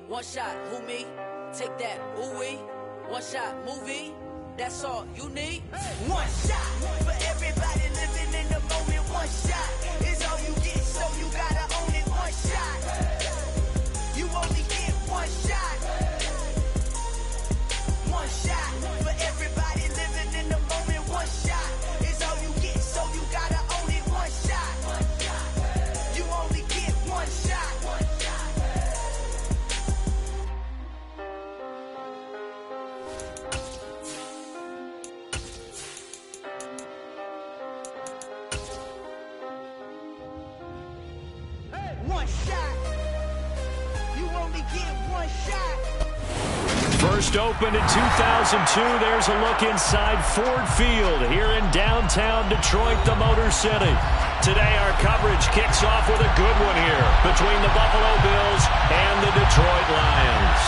One shot, who me? Take that, ooh-wee. One shot, movie. That's all you need. One shot for everybody living in the moment. One shot is all you get, so you gotta own it. One shot. You only get one shot. One shot for everybody living in the moment. One shot is all you get, so you gotta own it. One shot. You only get one shot. One shot. You only get one shot. First opened in 2002. There's a look inside Ford Field here in downtown Detroit, the Motor City. Today our coverage kicks off with a good one here between the Buffalo Bills and the Detroit Lions.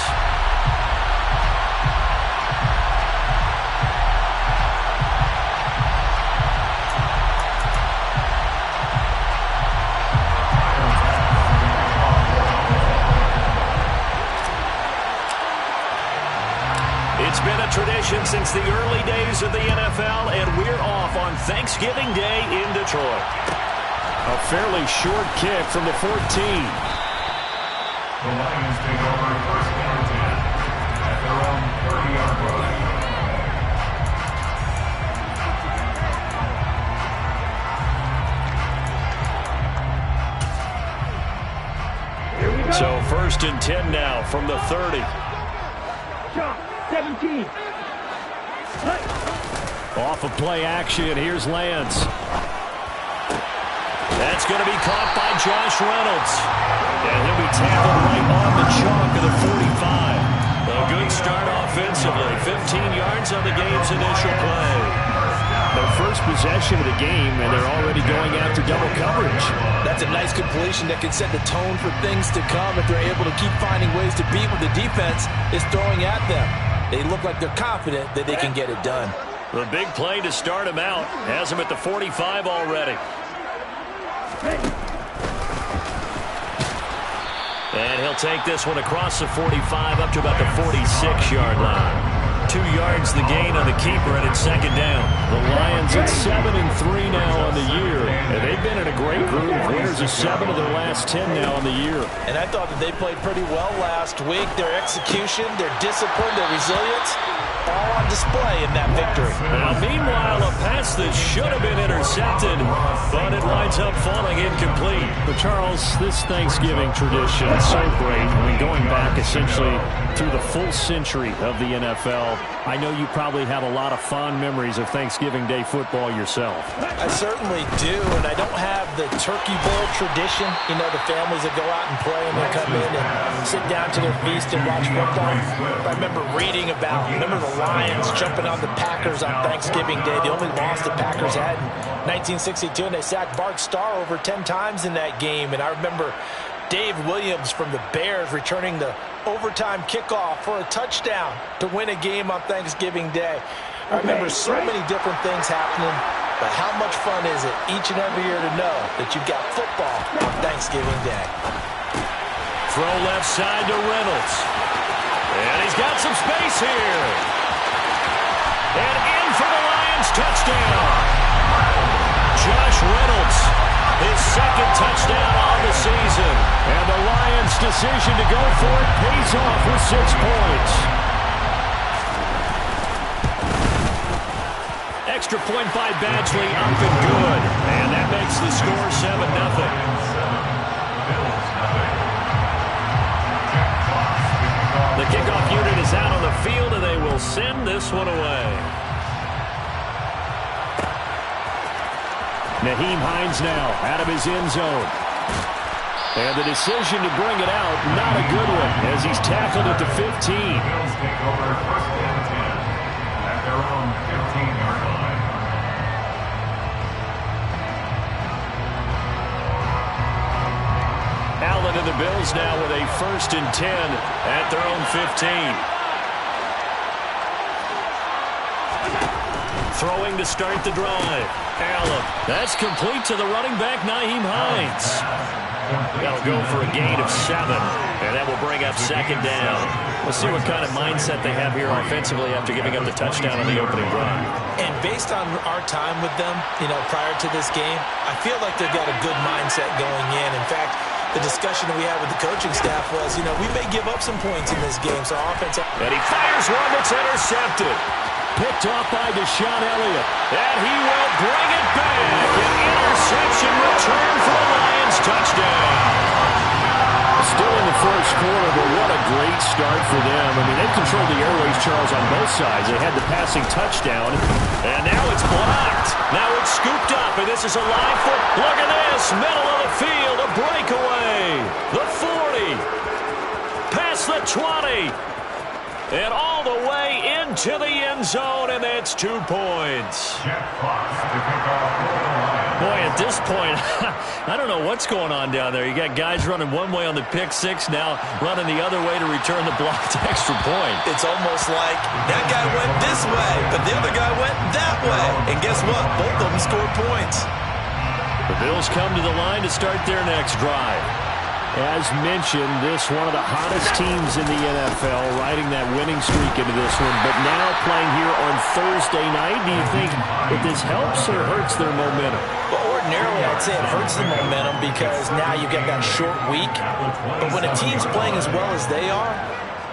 It's been a tradition since the early days of the NFL, and we're off on Thanksgiving Day in Detroit. A fairly short kick from the 14. The Lions take over first and 10 at their own 30-yard line. So first and 10 now from the 30. 17. Off of play action, here's Lance. That's going to be caught by Josh Reynolds. And he'll be tackled right on the chalk of the 45. A good start offensively. 15 yards on the game's initial play. Their first possession of the game, and they're already going after double coverage. That's a nice completion that can set the tone for things to come if they're able to keep finding ways to beat what the defense is throwing at them. They look like they're confident that they can get it done. The big play to start him out has him at the 45 already. And he'll take this one across the 45 up to about the 46-yard line. 2 yards the gain on the keeper, and it's second down. The Lions at 7-3 now on the year. And they've been in a great group. Winners of 7 of their last 10 now on the year. And I thought that they played pretty well last week. Their execution, their discipline, their resilience, all on display in that victory. Now, meanwhile, a pass that should have been intercepted, but it winds up falling incomplete. But, Charles, this Thanksgiving tradition is so great. I mean, going back essentially through the full century of the NFL, I know you probably have a lot of fond memories of Thanksgiving Day football yourself. I certainly do, and I don't have the turkey bowl tradition. You know, the families that go out and play and they come in and sit down to their feast and watch football. I remember reading about, the Lions jumping on the Packers on Thanksgiving Day. The only loss the Packers had in 1962, and they sacked Bart Starr over 10 times in that game. And I remember Dave Williams from the Bears returning the overtime kickoff for a touchdown to win a game on Thanksgiving Day. I remember so many different things happening, but how much fun is it each and every year to know that you've got football on Thanksgiving Day? Throw left side to Reynolds. And he's got some space here. And in for the Lions touchdown. Josh Reynolds, his second touchdown on the season. And the Lions' decision to go for it pays off with 6 points. Extra point by Badgley, up and good. And that makes the score 7-0. The kickoff unit is out on the field, and they will send this one away. Nyheim Hines now out of his end zone. And the decision to bring it out, not a good one, as he's tackled at the 15. Bills take over first and 10 at their own 15-yard line. Allen and the Bills now with a first and 10 at their own 15. Throwing to start the drive. Allen. That's complete to the running back, Nyheim Hines. That'll go for a gain of 7, and that will bring up second down. We'll see what kind of mindset they have here offensively after giving up the touchdown on the opening drive. And based on our time with them, prior to this game, I feel like they've got a good mindset going in. In fact, the discussion that we had with the coaching staff was, we may give up some points in this game, so offense. And he fires one that's intercepted. Picked off by Deshaun Elliott. And he will bring it back. An interception return for the Lions. Touchdown. Still in the first quarter, but what a great start for them. I mean, they controlled the airways, Charles, on both sides. They had the passing touchdown, and now it's blocked. Now it's scooped up, and this is a live foot. Look at this. Middle of the field, a breakaway. The 40. Past the 20. And all the way into the end zone, and that's 2 points. Boy, at this point, I don't know what's going on down there. You got guys running one way on the pick six, now running the other way to return the blocked extra point. It's almost like that guy went this way, but the other guy went that way. And guess what? Both of them scored points. The Bills come to the line to start their next drive. As mentioned, this one of the hottest teams in the NFL, riding that winning streak into this one, but now playing here on Thursday night. Do you think that this helps or hurts their momentum? Well, ordinarily, I'd say it hurts the momentum because now you get that short week. But when a team's playing as well as they are,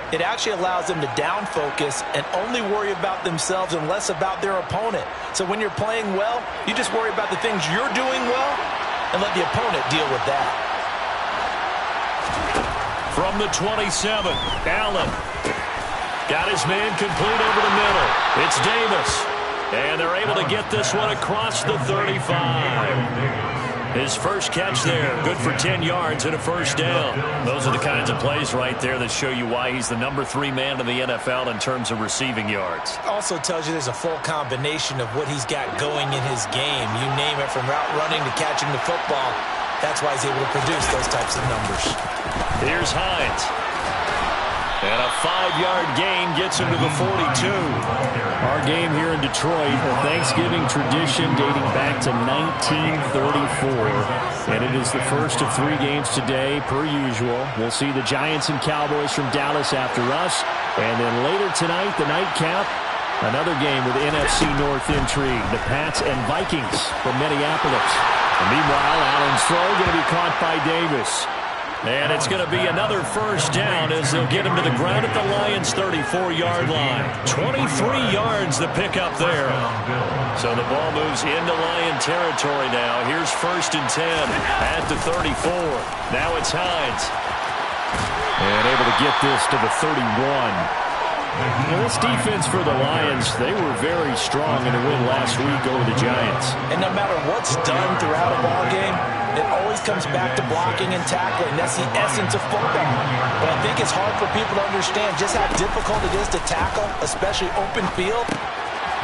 it actually allows them to down focus and only worry about themselves and less about their opponent. So when you're playing well, you just worry about the things you're doing well and let the opponent deal with that. From the 27, Allen got his man complete over the middle. It's Davis. And they're able to get this one across the 35. His first catch there, good for 10 yards and a first down. Those are the kinds of plays right there that show you why he's the number 3 man in the NFL in terms of receiving yards. Also tells you there's a full combination of what he's got going in his game. You name it, from route running to catching the football. That's why he's able to produce those types of numbers. Here's Hines. And a 5-yard gain gets him to the 42. Our game here in Detroit, a Thanksgiving tradition dating back to 1934. And it is the first of 3 games today, per usual. We'll see the Giants and Cowboys from Dallas after us. And then later tonight, the nightcap, another game with NFC North intrigue. The Pats and Vikings from Minneapolis. And meanwhile, Allen's throw going to be caught by Davis. And it's going to be another first down as they'll get him to the ground at the Lions' 34-yard line. 23 yards the pickup there. So the ball moves into Lion territory now. Here's 1st and 10 at the 34. Now it's Hines. And able to get this to the 31. Well, this defense for the Lions, they were very strong in the win last week over the Giants. And no matter what's done throughout a ball game, it always comes back to blocking and tackling. That's the essence of football. But I think it's hard for people to understand just how difficult it is to tackle, especially open field.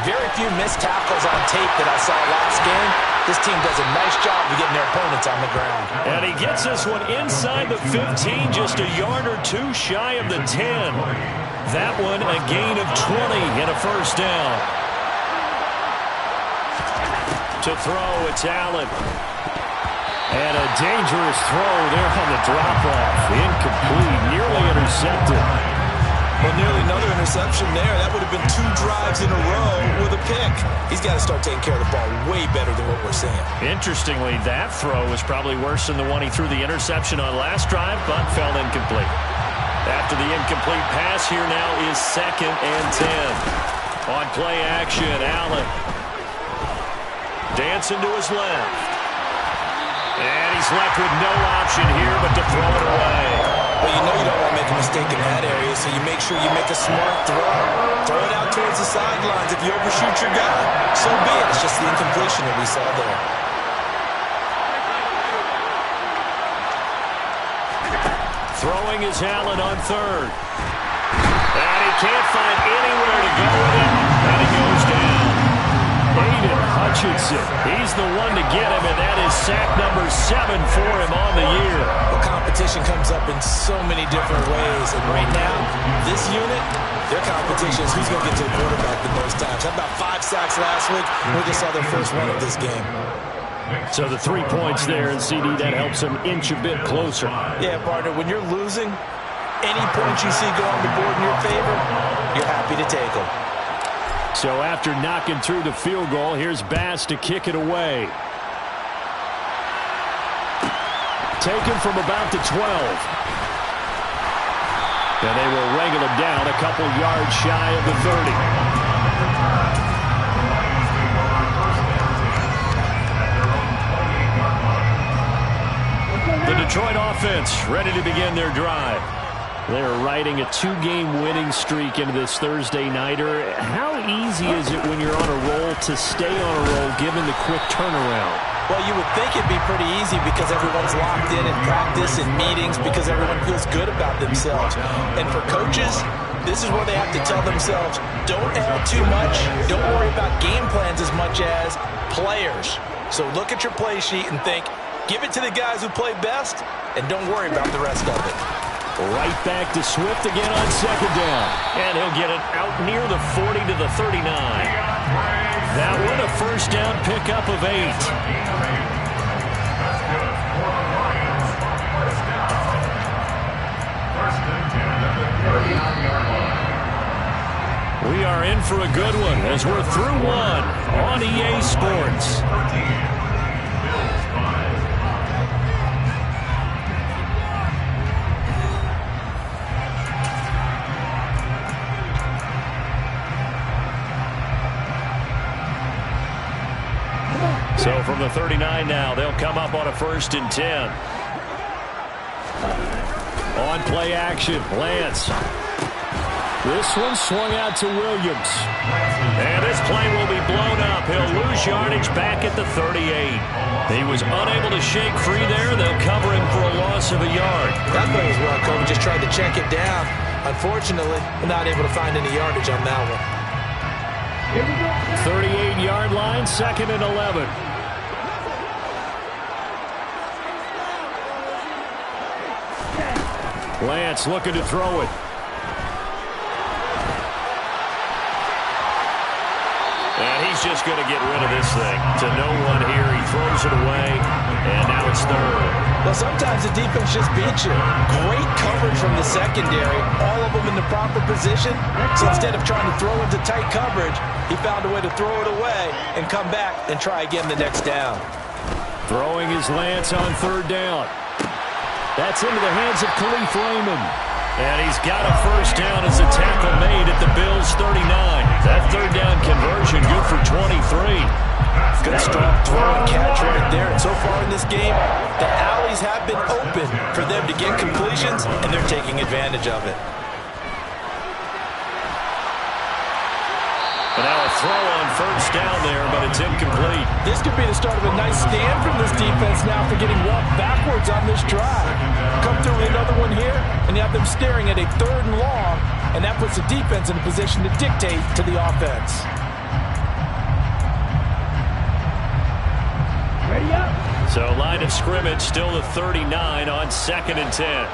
Very few missed tackles on tape that I saw last game. This team does a nice job of getting their opponents on the ground. And he gets this one inside the 15, just a yard or 2 shy of the 10. That one a gain of 20 and a first down. To throw, it's Allen. And a dangerous throw there on the drop-off. Incomplete, nearly intercepted. Well, nearly another interception there. That would have been 2 drives in a row with a pick. He's got to start taking care of the ball way better than what we're seeing. Interestingly, that throw was probably worse than the one he threw the interception on last drive, but fell incomplete. After the incomplete pass, here now is 2nd and 10. On play action, Allen. Dancing to his left. And he's left with no option here but to throw it away. Well, you know you don't want to make a mistake in that area, so you make sure you make a smart throw. Throw it out towards the sidelines. If you overshoot your guy, so be it. It's just the incompletion that we saw there. Throwing is Allen on 3rd. And he can't find anywhere to go with it. And he goes down. Aiden Hutchinson. He's the one to get him, and that is sack number 7 for him on the year. Well, competition comes up in so many different ways. And right now, this unit, their competition is who's going to get to the quarterback the most times. How about 5 sacks last week? We just saw their first one of this game. So the 3 points there, and CD, that helps them inch a bit closer. Yeah, partner, when you're losing, any points you see go on the board in your favor, you're happy to take them. So after knocking through the field goal, here's Bass to kick it away. Taken from about the 12. And they will wrangle him down a couple yards shy of the 30. The Detroit offense ready to begin their drive. They're riding a 2-game winning streak into this Thursday nighter. How easy is it when you're on a roll to stay on a roll given the quick turnaround? Well, you would think it'd be pretty easy because everyone's locked in practice and meetings because everyone feels good about themselves. And for coaches, this is where they have to tell themselves, don't add too much. Don't worry about game plans as much as players. So look at your play sheet and think, give it to the guys who play best, and don't worry about the rest of it. Right back to Swift again on second down. And he'll get it out near the 40 to the 39. That one a first down pickup of 8. We are in for a good one as we're through one on EA Sports. So from the 39 now, they'll come up on a 1st and 10. On play action, Lance. This one swung out to Williams. And this play will be blown up. He'll lose yardage back at the 38. He was unable to shake free there. They'll cover him for a loss of a yard. That play was well covered. Just tried to check it down. Unfortunately, not able to find any yardage on that one. 38-yard line, 2nd and 11. Lance looking to throw it. And he's just going to get rid of this thing. To no one here. He throws it away, and now it's 3rd. Well, sometimes the defense just beats you. Great coverage from the secondary. All of them in the proper position. So instead of trying to throw into tight coverage, he found a way to throw it away and come back and try again the next down. Throwing his Lance on 3rd down. That's into the hands of Khalif Raymond. And he's got a first down as a tackle made at the Bills' 39. That 3rd down conversion good for 23. Good strong throw and catch right there. And so far in this game, the alleys have been open for them to get completions, and they're taking advantage of it. And now a throw on 1st down there, but it's incomplete. This could be the start of a nice stand from this defense now for getting walked backwards on this drive. Come through with another one here, and you have them staring at a 3rd and long, and that puts the defense in a position to dictate to the offense. Ready up. So line of scrimmage still the 39 on 2nd and 10.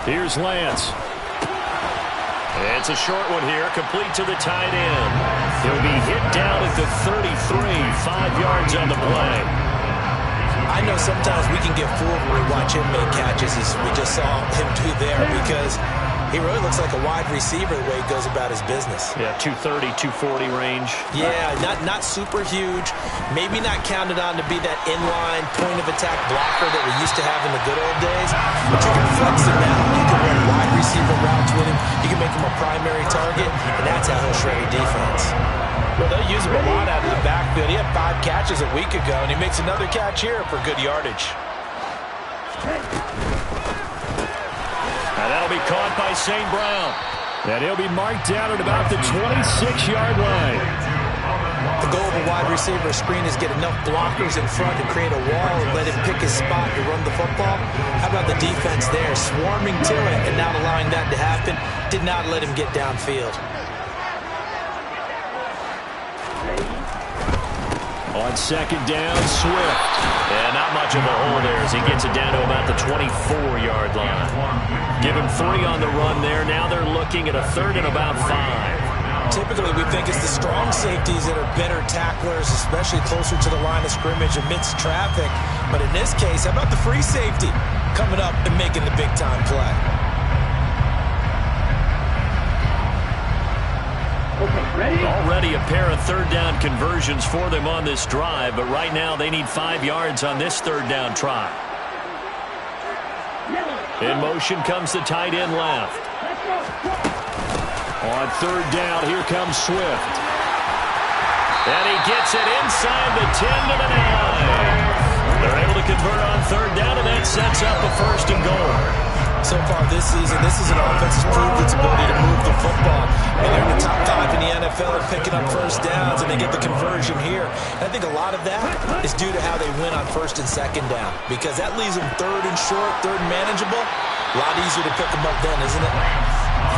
Here's Lance. It's a short one here, complete to the tight end. He'll be hit down at the 33, 5 yards on the play. I know sometimes we can get fooled when we watch him make catches, as we just saw him do there, because he really looks like a wide receiver the way he goes about his business. Yeah, 230, 240 range. Yeah, not super huge. Maybe not counted on to be that inline point-of-attack blocker that we used to have in the good old days. But you can flex him now. You can run wide receiver routes with him. You can make him a primary target, and that's how he'll shred a defense. Well, they'll use him a lot out of the backfield. He had 5 catches a week ago, and he makes another catch here for good yardage. And that'll be caught by St. Brown. And he'll be marked down at about the 26-yard line. The goal of a wide receiver screen is get enough blockers in front to create a wall and let him pick his spot to run the football. How about the defense there, swarming to it and not allowing that to happen? Did not let him get downfield. On 2nd down, Swift. And not much of a hole there as he gets it down to about the 24-yard line. Give him 3 on the run there. Now they're looking at a 3rd and about 5. typically we think it's the strong safeties that are better tacklers, especially closer to the line of scrimmage amidst traffic. But in this case, how about the free safety coming up and making the big-time play? Already a pair of third down conversions for them on this drive, but right now they need 5 yards on this third down try. In motion comes the tight end left. On third down, here comes Swift. And he gets it inside the 10 to the 9. They're able to convert on third down, and that sets up a first and goal. So far this season, this is an offense that's proved its ability to move the football. And they're in the top 5 in the NFL at picking up first downs, and they get the conversion here. And I think a lot of that is due to how they win on first and second down, because that leaves them third and short, third and manageable. A lot easier to pick them up then, isn't it?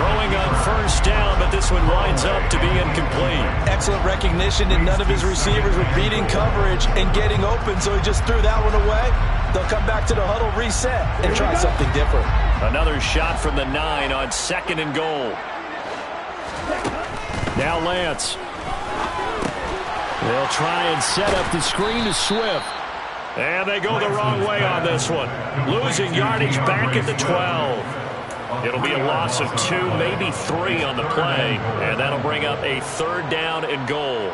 Throwing on first down, but this one winds up to be incomplete. Excellent recognition, and none of his receivers were beating coverage and getting open, so he just threw that one away. They'll come back to the huddle, reset, and try something different. Another shot from the 9 on second and goal. Now Lance. They'll try and set up the screen to Swift. And they go the wrong way on this one. Losing yardage back at the 12. It'll be a loss of 2, maybe 3 on the play. And that'll bring up a third down and goal.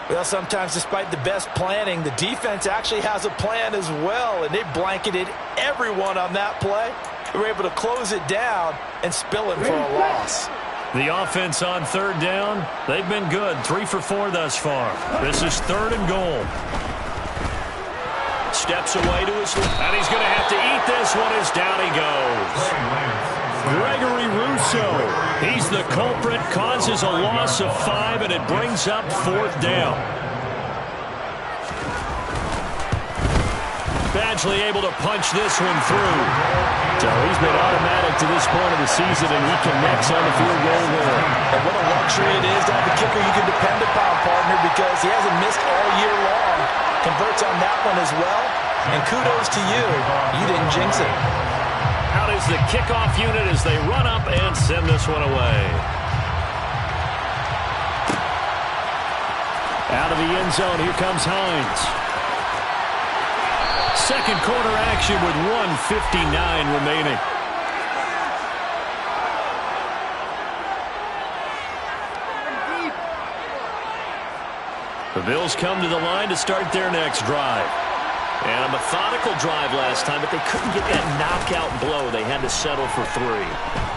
Well, sometimes despite the best planning, the defense actually has a plan as well, and they blanketed everyone on that play. They were able to close it down and spill it for a loss. The offense on third down, they've been good. 3 for 4 thus far. This is third and goal. Steps away to his left, and he's going to have to eat this one as down he goes. Gregory Rousseau, he's the culprit, causes a loss of 5, and it brings up fourth down. Badgley able to punch this one through. So he's been automatic to this point of the season, and he connects on the field goal there. And what a luxury it is to have a kicker you can depend upon, partner, because he hasn't missed all year long. Converts on that one as well, and kudos to you. You didn't jinx it. Out is the kickoff unit as they run up and send this one away. Out of the end zone, here comes Hines. Second quarter action with 1:59 remaining. The Bills come to the line to start their next drive. And a methodical drive last time, but they couldn't get that knockout blow. They had to settle for 3.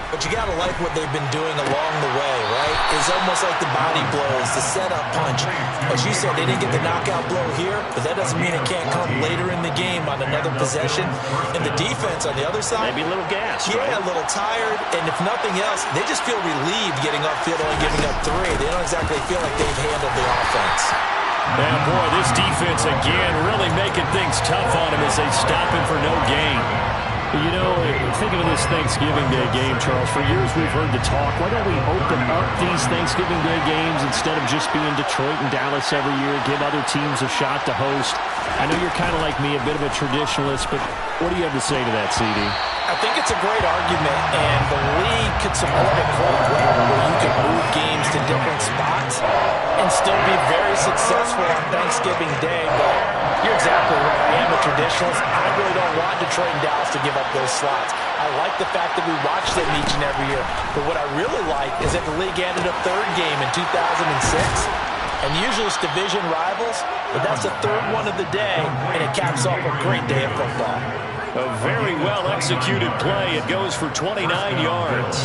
But you got to like what they've been doing along the way, right? It's almost like the body blows, the setup punch. As you said, they didn't get the knockout blow here, but that doesn't mean it can't come later in the game on another possession. And the defense on the other side, maybe a little gas, yeah, right? A little tired. And if nothing else, they just feel relieved getting upfield, only giving up 3. They don't exactly feel like they've handled the offense. Yeah, boy, this defense again really making things tough on him as they stop him for no gain. You know, think of this Thanksgiving Day game, Charles. For years we've heard the talk. Why don't we open up these Thanksgiving Day games instead of just being Detroit and Dallas every year, give other teams a shot to host? I know you're kind of like me, a bit of a traditionalist, but what do you have to say to that, CD? I think it's a great argument, and the league could support it quite well, where you can move games to different spots and still be very successful on Thanksgiving Day. But you're exactly right. I am a traditionalist. I really don't want Detroit and Dallas to give up those slots. I like the fact that we watch them each and every year. But what I really like is that the league added a third game in 2006. And usually it's division rivals, but that's the third one of the day, and it caps off a great day of football. A very well-executed play. It goes for 29 yards.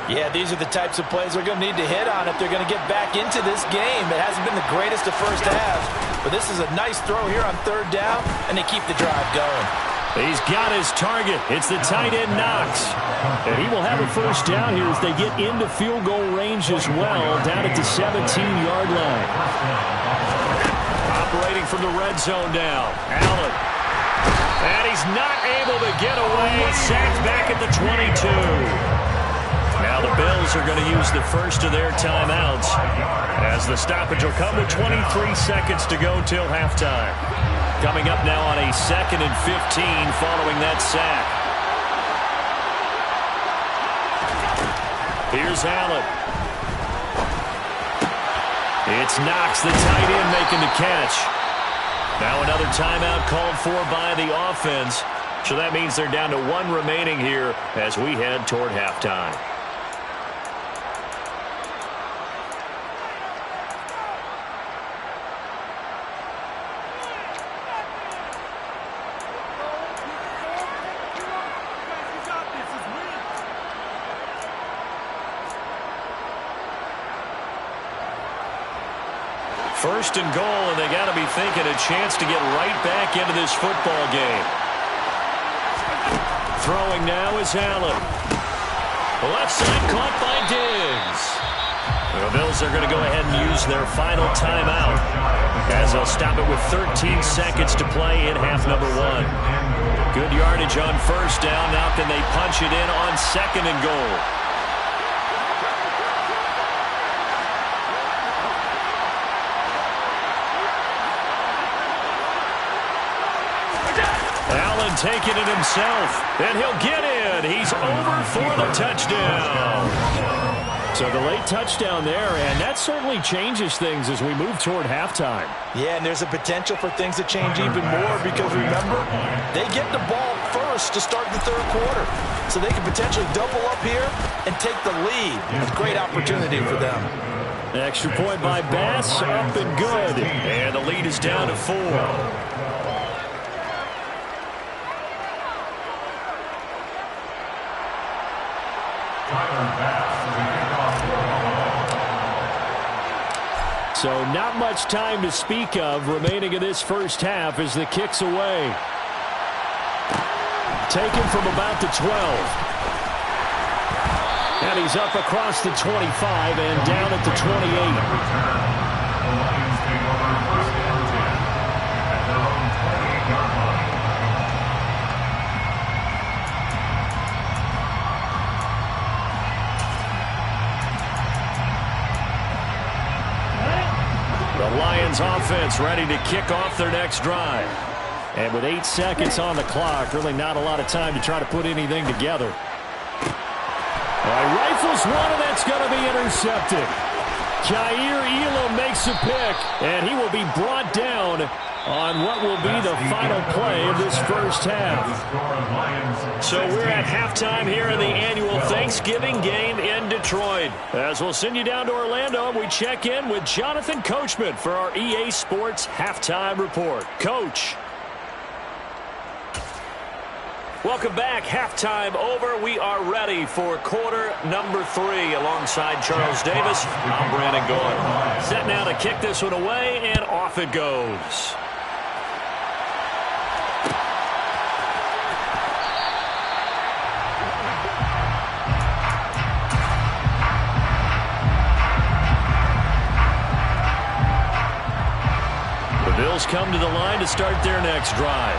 Yeah, these are the types of plays they're going to need to hit on if they're going to get back into this game. It hasn't been the greatest of first halves, but this is a nice throw here on third down, and they keep the drive going. He's got his target. It's the tight end Knox. And he will have a first down here as they get into field goal range as well, down at the 17-yard line. Operating from the red zone now. Allen. And he's not able to get away. Sacked back at the 22. Now the Bills are going to use the first of their timeouts as the stoppage will come with 23 seconds to go till halftime. Coming up now on a 2nd and 15 following that sack. Here's Allen. It's Knox, the tight end, making the catch. Now another timeout called for by the offense. So that means they're down to 1 remaining here as we head toward halftime. First and goal, and they got to be thinking a chance to get right back into this football game. Throwing now is Allen. Left side caught by Diggs. The Bills are going to go ahead and use their final timeout as they'll stop it with 13 seconds to play in half number 1. Good yardage on first down. Now can they punch it in on second and goal? Allen taking it himself, and he'll get in. He's over for the touchdown. So the late touchdown there, and that certainly changes things as we move toward halftime. Yeah, and there's a potential for things to change even more because, remember, they get the ball first to start the third quarter. So they can potentially double up here and take the lead. It's a great opportunity for them. Extra point by Bass, up and good. And the lead is down to 4. So not much time to speak of remaining in this first half as the kick's away. Taken from about the 12. And he's up across the 25 and down at the 28. Lions offense ready to kick off their next drive. And with 8 seconds on the clock, really not a lot of time to try to put anything together. Rifles one, and that's going to be intercepted. Jair Elam makes a pick, and he will be brought down on what will be the final play of this first half. So we're at halftime here in the annual Thanksgiving game in Detroit. As we'll send you down to Orlando, we check in with Jonathan Coachman for our EA Sports Halftime Report. Coach. Welcome back. Halftime over. We are ready for quarter number 3 alongside Charles Davis. I'm Brandon Gaudin. Set now to kick this one away, and off it goes. Bills come to the line to start their next drive.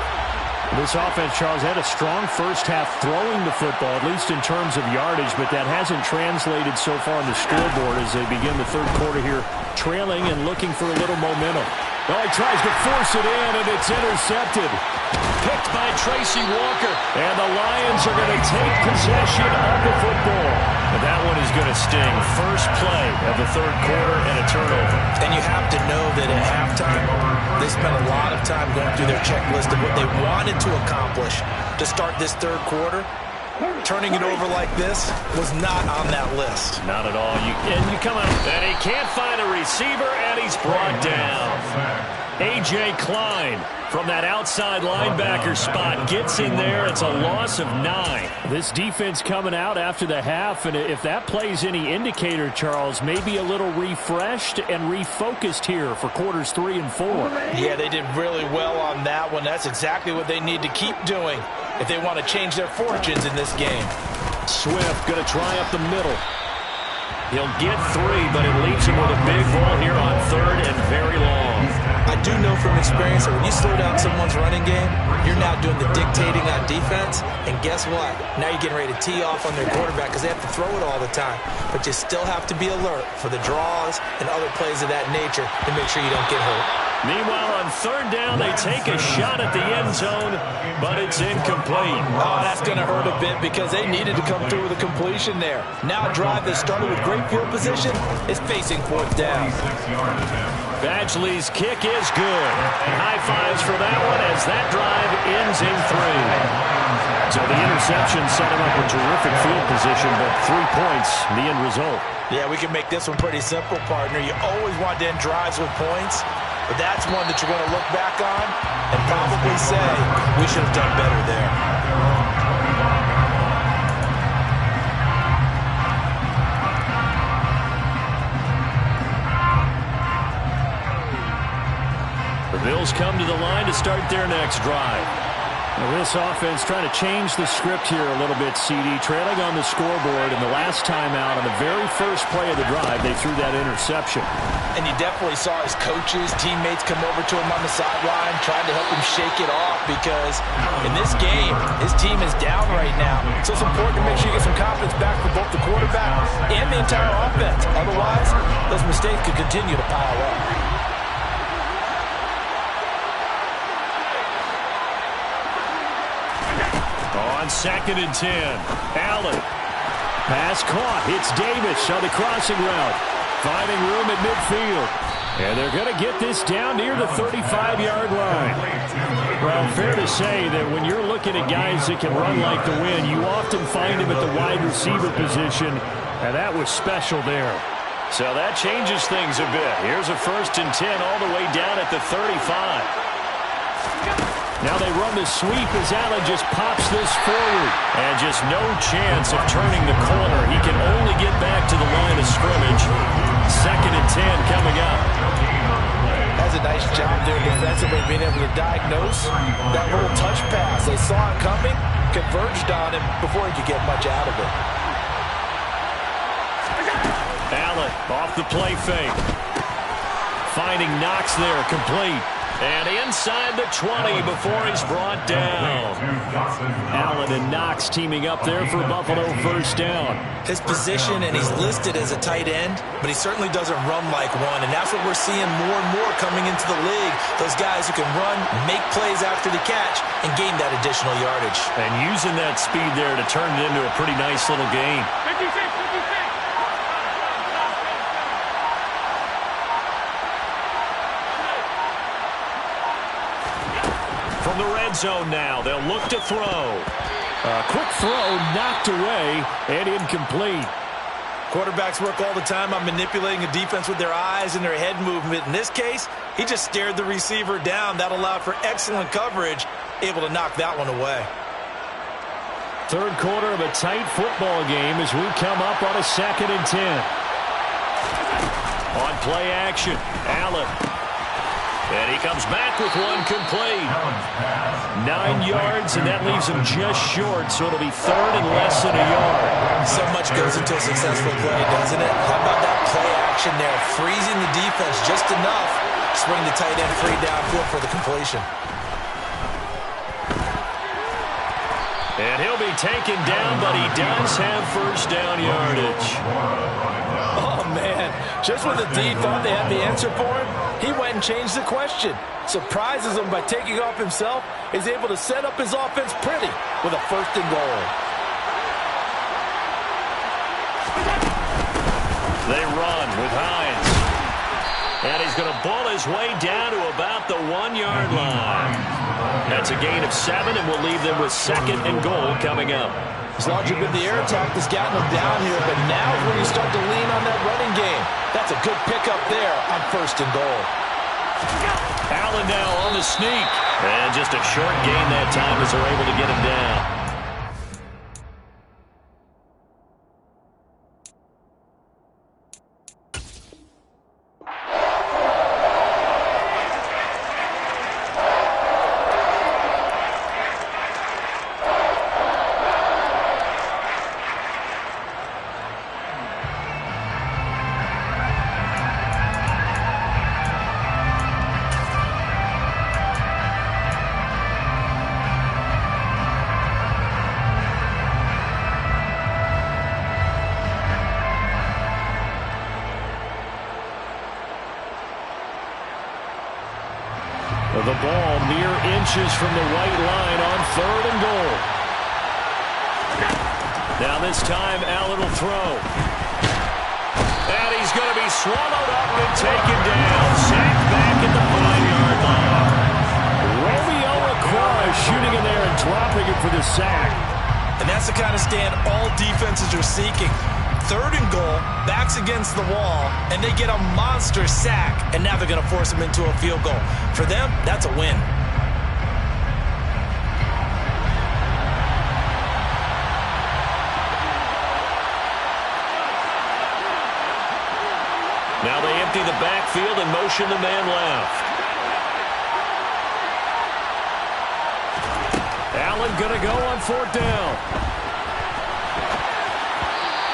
This offense, Charles, had a strong first half throwing the football, at least in terms of yardage, but that hasn't translated so far on the scoreboard as they begin the third quarter here, trailing and looking for a little momentum. Well, he tries to force it in, and it's intercepted. Picked by Tracy Walker. And the Lions are going to take possession of the football. And that one is going to sting. First play of the third quarter and a turnover. And you have to know that at halftime, they spent a lot of time going through their checklist of what they wanted to accomplish to start this third quarter. Turning it over like this was not on that list. Not at all. You come out, and he can't find a receiver, and he's brought down. A.J. Klein from that outside linebacker spot gets in there. It's a loss of 9. This defense coming out after the half, and if that plays any indicator, Charles, maybe a little refreshed and refocused here for quarters 3 and 4. Yeah, they did really well on that one. That's exactly what they need to keep doing if they want to change their fortunes in this game. Swift going to try up the middle. He'll get 3, but it leaves him with a big ball here on third and very long. I do know from experience that when you slow down someone's running game, you're now doing the dictating on defense. And guess what? Now you're getting ready to tee off on their quarterback because they have to throw it all the time. But you still have to be alert for the draws and other plays of that nature to make sure you don't get hurt. Meanwhile, on third down, they take a shot at the end zone, but it's incomplete. Oh, that's going to hurt a bit because they needed to come through with a completion there. Now a drive that started with great field position is facing fourth down. Badgley's kick is good. And high fives for that one as that drive ends in 3. So the interception set him up a terrific field position, but 3 points, the end result. Yeah, we can make this one pretty simple, partner. You always want to end drives with points, but that's one that you're going to look back on and probably say, we should have done better there. The Bills come to the line to start their next drive. Now this offense trying to change the script here a little bit, CD. Trailing on the scoreboard, and the last time out on the very first play of the drive, they threw that interception. And you definitely saw his coaches, teammates come over to him on the sideline, trying to help him shake it off because in this game, his team is down right now. So it's important to make sure you get some confidence back for both the quarterback and the entire offense. Otherwise, those mistakes could continue to pile up. On 2nd and 10, Allen. Pass caught. It's Davis on the crossing route. Finding room at midfield. And they're going to get this down near the 35-yard line. Well, fair to say that when you're looking at guys that can run like the wind, you often find them at the wide receiver position, and that was special there. So that changes things a bit. Here's a 1st and 10 all the way down at the 35. Now they run the sweep as Allen just pops this forward. And just no chance of turning the corner. He can only get back to the line of scrimmage. 2nd and 10 coming up. Has a nice job there defensively being able to diagnose that little touch pass. They saw it coming, converged on him before he could get much out of it. Allen off the play fake. Finding Knox there, complete. And inside the 20 before he's brought down. Allen and Knox teaming up there for Buffalo first down. His position, and he's listed as a tight end, but he certainly doesn't run like one, and that's what we're seeing more and more coming into the league. Those guys who can run, make plays after the catch, and gain that additional yardage. And using that speed there to turn it into a pretty nice little game. 56. From the red zone now, they'll look to throw. A quick throw knocked away and incomplete. Quarterbacks work all the time on manipulating a defense with their eyes and their head movement. In this case, he just stared the receiver down. That allowed for excellent coverage, able to knock that one away. Third quarter of a tight football game as we come up on a 2nd and 10. On play action, Allen. And he comes back with one complete. 9 yards, and that leaves him just short, so it'll be 3rd and less than a yard. So much goes into a successful play, doesn't it? How about that play action there? Freezing the defense just enough. Swing the tight end free downfield for the completion. And he'll be taken down, but he does have first down yardage. Oh, man. Just when the D thought they had the answer for him, he went and changed the question. Surprises him by taking off himself. Is able to set up his offense pretty with a 1st and goal. They run with Hines. And he's going to ball his way down to about the 1-yard line. That's a gain of 7, and we'll leave them with 2nd and goal coming up. It's largely been the air attack that's gotten him down here, but now is when you start to lean on that running game. That's a good pickup there on 1st and goal. Allen now on the sneak. And just a short gain that time as they're able to get him down. The ball mere inches from the white line on 3rd and goal. Now this time, Allen will throw. And he's going to be swallowed up and taken down. Sacked back at the 5-yard line. Romeo Okwara shooting in there and dropping it for the sack. And that's the kind of stand all defenses are seeking. 3rd and goal, backs against the wall, and they get a monster sack, and now they're going to force them into a field goal. For them, that's a win. Now they empty the backfield and motion the man left. Allen going to go on 4th down.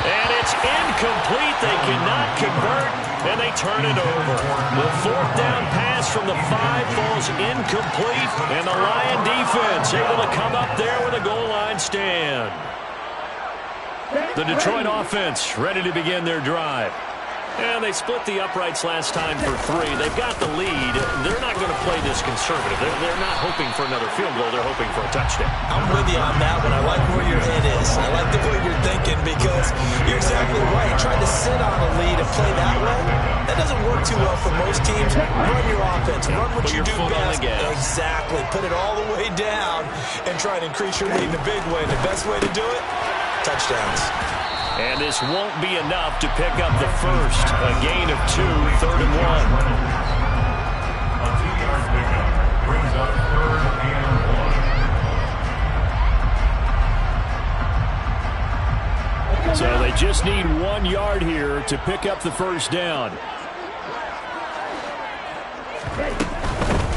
And it's incomplete. They cannot convert, and they turn it over. The 4th down pass from the 5 falls incomplete, and the Lion defense able to come up there with a goal line stand. The Detroit offense ready to begin their drive. And they split the uprights last time for 3. They've got the lead. They're not going to play this conservative. They're not hoping for another field goal. They're hoping for a touchdown. I'm with you on that one. I like where your head is. I like the way you're thinking because you're exactly right. Trying to sit on a lead and play that way, that doesn't work too well for most teams. Run your offense. Run what you do best. Exactly. Put it all the way down and try and increase your lead in a big way. And the best way to do it, touchdowns. And this won't be enough to pick up the first. A gain of 2, 3rd and 1. A 2-yard pickup brings up 3rd and 1. So they just need 1 yard here to pick up the first down.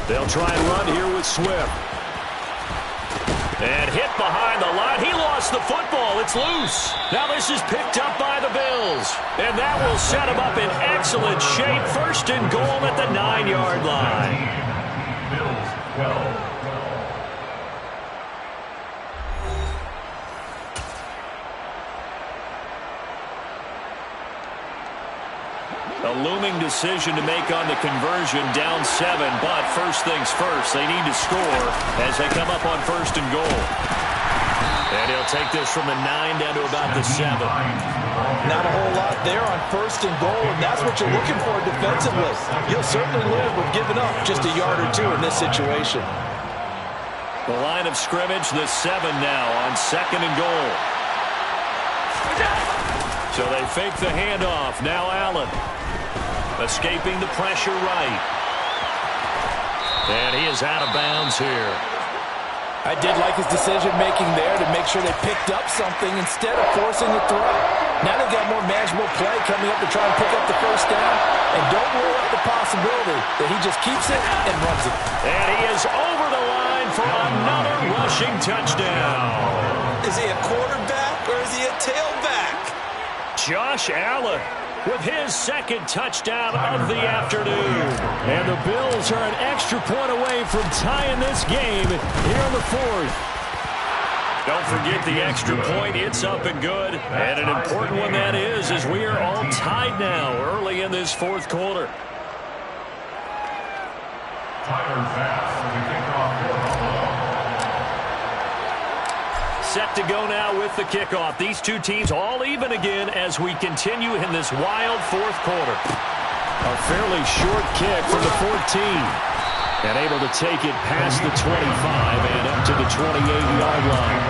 They'll try and run here with Swift. And hit behind the line. He lost the football. It's loose. Now this is picked up by the Bills. And that will set him up in excellent shape. 1st and goal at the 9-yard line. Bills 12. A looming decision to make on the conversion, down 7, but first things first, they need to score as they come up on 1st and goal. And he'll take this from the 9 down to about the 7. Not a whole lot there on 1st and goal, and that's what you're looking for defensively. You'll certainly live with giving up just a yard or 2 in this situation. The line of scrimmage, the 7 now on 2nd and goal. So they fake the handoff. Now Allen. Escaping the pressure right. And he is out of bounds here. I did like his decision-making there to make sure they picked up something instead of forcing the throw. Now they've got more manageable play coming up to try and pick up the first down. And don't rule out the possibility that he just keeps it and runs it. And he is over the line for another rushing touchdown. Is he a quarterback or is he a tailback? Josh Allen with his 2nd touchdown of the afternoon. And the Bills are an extra point away from tying this game here in the 4th. Don't forget the extra point. It's up and good. And an important one that is, as we are all tied now early in this 4th quarter. Tyler Bass to kick off for Buffalo. Set to go now with the kickoff. These two teams all even again as we continue in this wild 4th quarter. A fairly short kick from the 14. And able to take it past the 25 and up to the 28-yard line.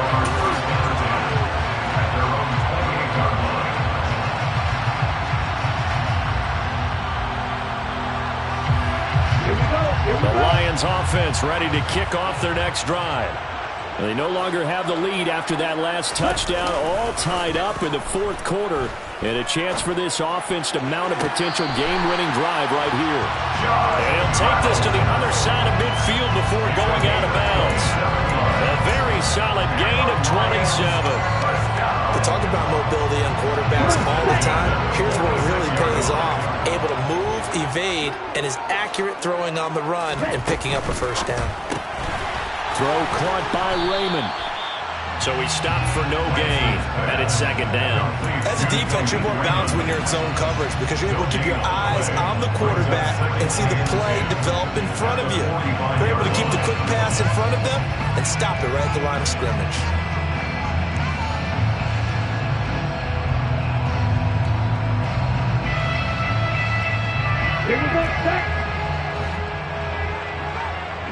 The Lions offense ready to kick off their next drive. They no longer have the lead after that last touchdown, all tied up in the 4th quarter. And a chance for this offense to mount a potential game-winning drive right here. And he'll take this to the other side of midfield before going out of bounds. A very solid gain of 27. We talk about mobility on quarterbacks all the time. Here's where it really pays off. Able to move, evade, and is accurate throwing on the run and picking up a first down. Throw caught by Raymond. So he stopped for no gain, and it's second down. As a defense, you're more balanced when you're in zone coverage because you're able to keep your eyes on the quarterback and see the play develop in front of you. You're able to keep the quick pass in front of them and stop it right at the line of scrimmage. Here we go, set.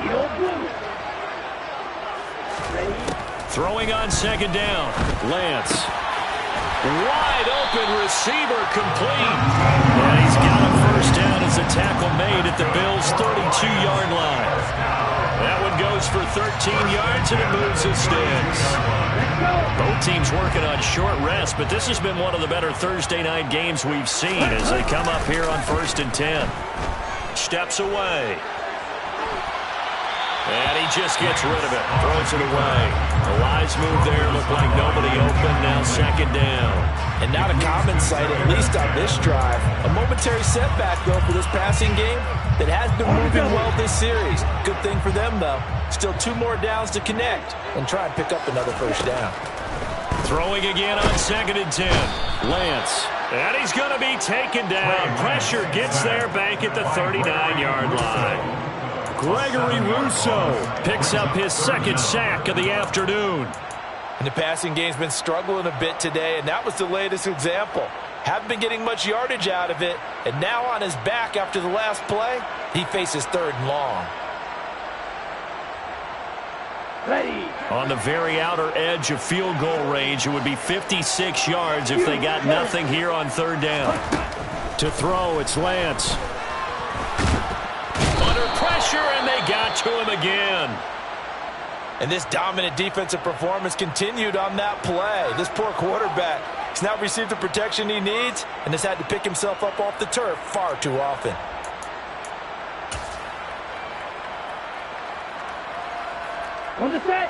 Field blue. Ready. Throwing on second down. Lance. Wide open receiver complete. And he's got a first down as a tackle made at the Bills' 32-yard line. That one goes for 13 yards and it moves the sticks. Both teams working on short rest, but this has been one of the better Thursday night games we've seen as they come up here on 1st and 10. Steps away. And he just gets rid of it. Throws it away. The wise move there. Looked like nobody open. Now second down. And not a common sight, at least on this drive. A momentary setback, though, for this passing game that has been moving well this series. Good thing for them, though. Still 2 more downs to connect and try and pick up another first down. Throwing again on 2nd and 10. Lance. And he's going to be taken down. Pressure gets there back at the 39-yard line. Gregory Rousseau picks up his 2nd sack of the afternoon. And the passing game's been struggling a bit today, and that was the latest example. Haven't been getting much yardage out of it, and now on his back after the last play, he faces 3rd and long. Ready. On the very outer edge of field goal range, it would be 56 yards if they got nothing here on 3rd down. To throw, it's Lance. Under pressure, and they got to him again. And this dominant defensive performance continued on that play. This poor quarterback has now received the protection he needs and has had to pick himself up off the turf far too often. On the set.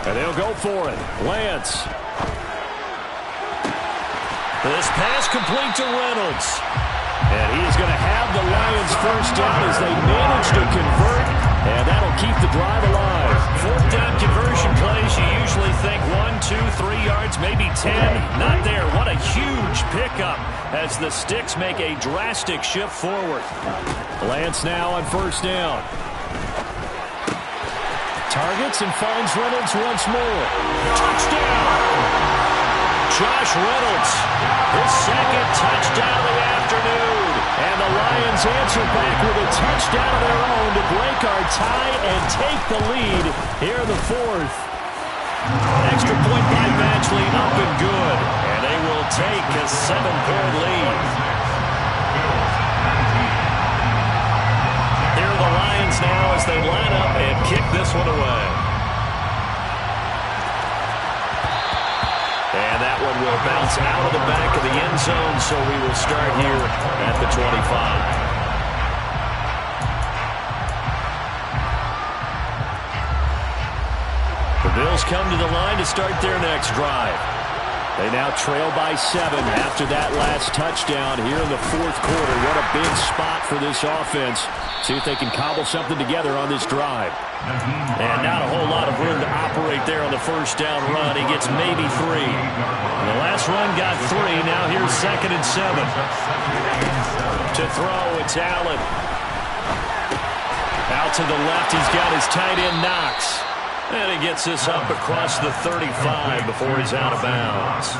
And they'll go for it. Lance. This pass complete to Reynolds. And he is going to have the Lions first down as they manage to convert. And that'll keep the drive alive. 4th down conversion plays, you usually think 1, 2, 3 yards, maybe 10. Not there. What a huge pickup as the Sticks make a drastic shift forward. Lance now on 1st down. Targets and finds Reynolds once more. Touchdown! Josh Reynolds, his 2nd touchdown of the afternoon. And the Lions answer back with a touchdown of their own to break our tie and take the lead here in the 4th. Extra point by Badgley up and good. And they will take a 7-point lead. Here are the Lions now as they line up and kick this one away. And that one will bounce out of the back of the end zone, so we will start here at the 25. The Bills come to the line to start their next drive. They now trail by 7 after that last touchdown here in the 4th quarter. What a big spot for this offense. See if they can cobble something together on this drive. And not a whole lot of room to operate there on the first down run. He gets maybe 3. And the last run got 3. Now here's 2nd and 7. To throw, it's Allen. Out to the left, he's got his tight end Knox. And he gets this up across the 35 before he's out of bounds.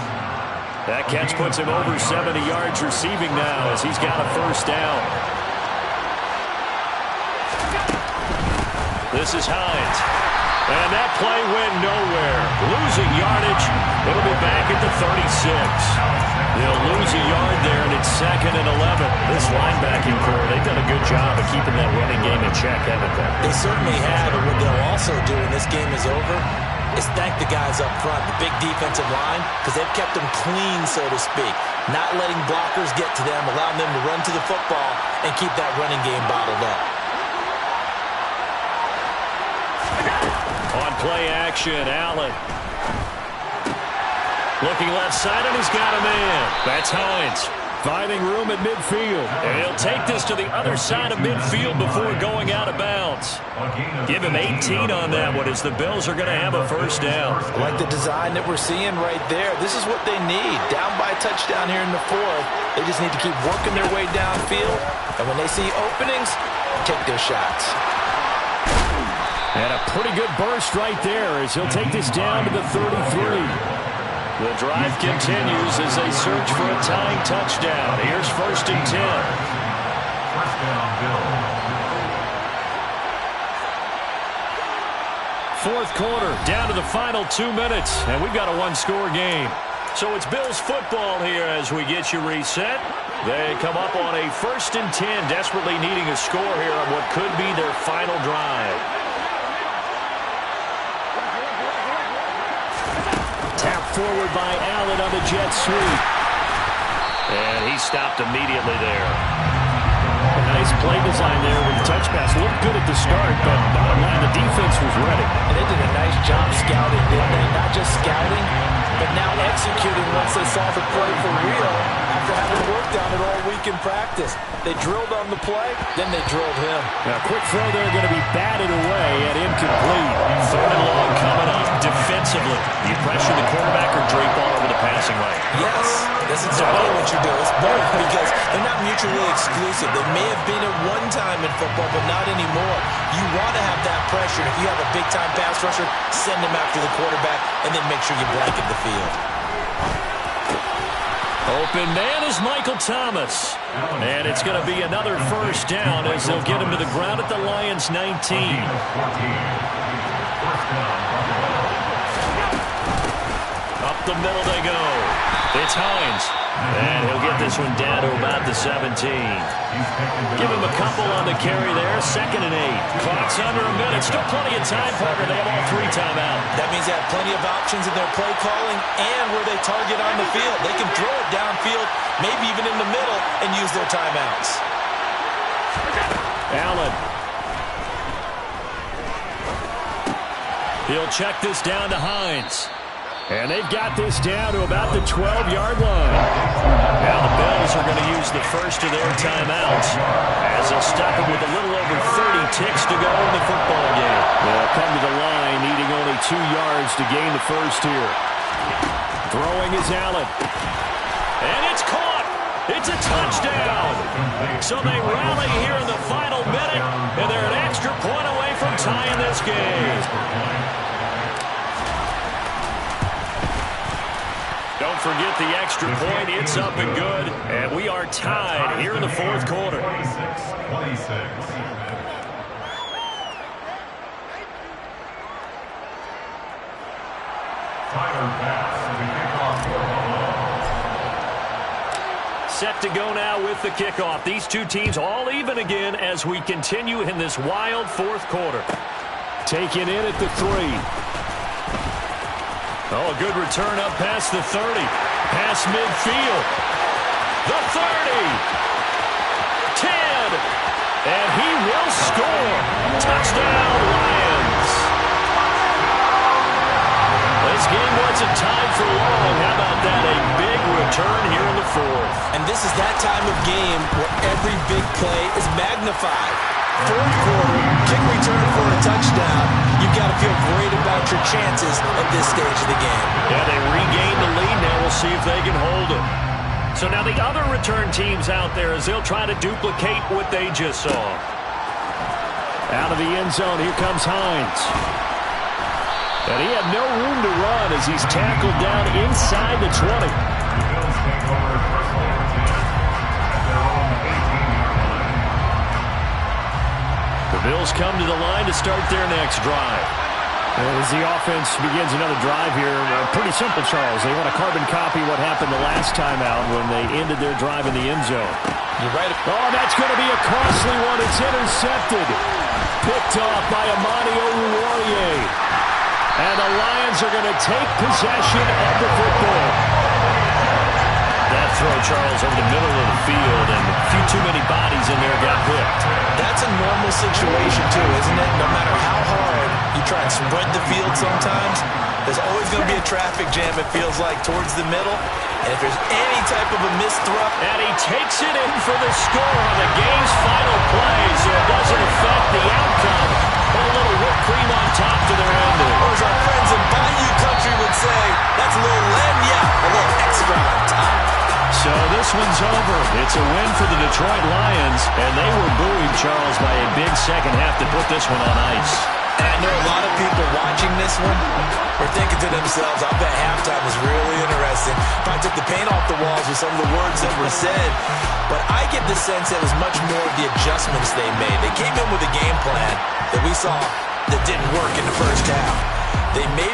That catch puts him over 70 yards receiving now as he's got a first down. This is Hines. And that play went nowhere. Losing yardage. It'll be back at the 36. They'll lose a yard there, and it's 2nd and 11. This linebacking core, they've done a good job of keeping that running game in check, haven't they? They certainly have, and what they'll also do when this game is over is thank the guys up front, the big defensive line, because they've kept them clean, so to speak. Not letting blockers get to them, allowing them to run to the football and keep that running game bottled up. On play action, Allen. Looking left side, and he's got a man. That's Hines. Finding room at midfield. And he'll take this to the other side of midfield before going out of bounds. Give him 18 on that one as the Bills are going to have a first down. I like the design that we're seeing right there. This is what they need. Down by a touchdown here in the fourth. They just need to keep working their way downfield. And when they see openings, take their shots. And a pretty good burst right there as he'll take this down to the 33. The drive continues as they search for a tying touchdown. Here's 1st and 10. First down, Bills. Fourth quarter, down to the final 2 minutes, and we've got a one-score game. So it's Bills football here as we get you reset. They come up on a 1st and 10, desperately needing a score here on what could be their final drive. Tap forward by Allen on the jet sweep. And he stopped immediately there. A nice play design there with the touch pass. Looked good at the start, but bottom line, the defense was ready. And they did a nice job scouting, didn't they? Not just scouting, but now executing once they saw the play for real after having worked on it all week in practice. They drilled on the play, then they drilled him. Now, quick throw there going to be batted away at incomplete. 3rd and long coming up defensively. You pressure the quarterback or drape all over the passing lane? Yes, that's exactly what you do. It's both because they're not mutually exclusive. They may have been at one time in football, but not anymore. You want to have that pressure. If you have a big-time pass rusher, send him after the quarterback, and then make sure you blanket the field. Open man is Michael Thomas. And it's going to be another first down as they'll get him to the ground at the Lions' 19. Up the middle they go. It's Hines. And he'll get this one down to about the 17. Give him a couple on the carry there. 2nd and 8. Clock's under a minute. Still plenty of time, partner. They have all 3 timeout. That means they have plenty of options in their play calling and where they target on the field. They can throw it downfield, maybe even in the middle, and use their timeouts. Allen. He'll check this down to Hines. And they've got this down to about the 12-yard line. Now the Bills are going to use the first of their timeouts as they'll stop it with a little over 30 ticks to go in the football game. They'll come to the line needing only 2 yards to gain the first here. Throwing is Allen. And it's caught. It's a touchdown. So they rally here in the final minute, and they're an extra point away from tying this game. Don't forget the extra point. It's up and good. And we are tied here in the fourth quarter. 26. Tyler pass to the kickoff for the Set to go now with the kickoff. These two teams all even again as we continue in this wild fourth quarter. Taken in at the 3. Oh, a good return up past the 30. Past midfield. The 30. 10. And he will score. Touchdown, Lions. This game wasn't tied for long. How about that? A big return here in the fourth. And this is that time of game where every big play is magnified. Fourth quarter, kick return for a touchdown. You've got to feel great about your chances at this stage of the game. Yeah, they regained the lead. Now we'll see if they can hold it. So now the other return teams out there as they'll try to duplicate what they just saw. Out of the end zone, here comes Hines. And he had no room to run as he's tackled down inside the 20. Bills take over first and 10 at their own 18-yard line. The Bills come to the line to start their next drive. As the offense begins another drive here, pretty simple, Charles. They want to carbon copy what happened the last time out when they ended their drive in the end zone. You're right. Oh, that's going to be a costly one. It's intercepted. Picked off by Amani Oruwariye. And the Lions are going to take possession of the football. That throw, Charles, over the middle of the field, and a few too many bodies in there got picked. That's a normal situation, too, isn't it? No matter how hard you try and spread the field sometimes, There's always going to be a traffic jam, it feels like, towards the middle. And if there's any type of a missed throw. And he takes it in for the score on the game's final play, so it doesn't affect the outcome. Put a little whipped cream on top to their ending. Or as our friends in Bayou Country would say, that's a little a little extra on top. So this one's over. It's a win for the Detroit Lions, and they were buoyed, Charles, by a big second half to put this one on ice. And I know a lot of people watching this one were thinking to themselves, I bet halftime was really interesting. Probably took the paint off the walls with some of the words that were said. But I get the sense it was much more of the adjustments they made. They came in with a game plan that we saw that didn't work in the first half. They made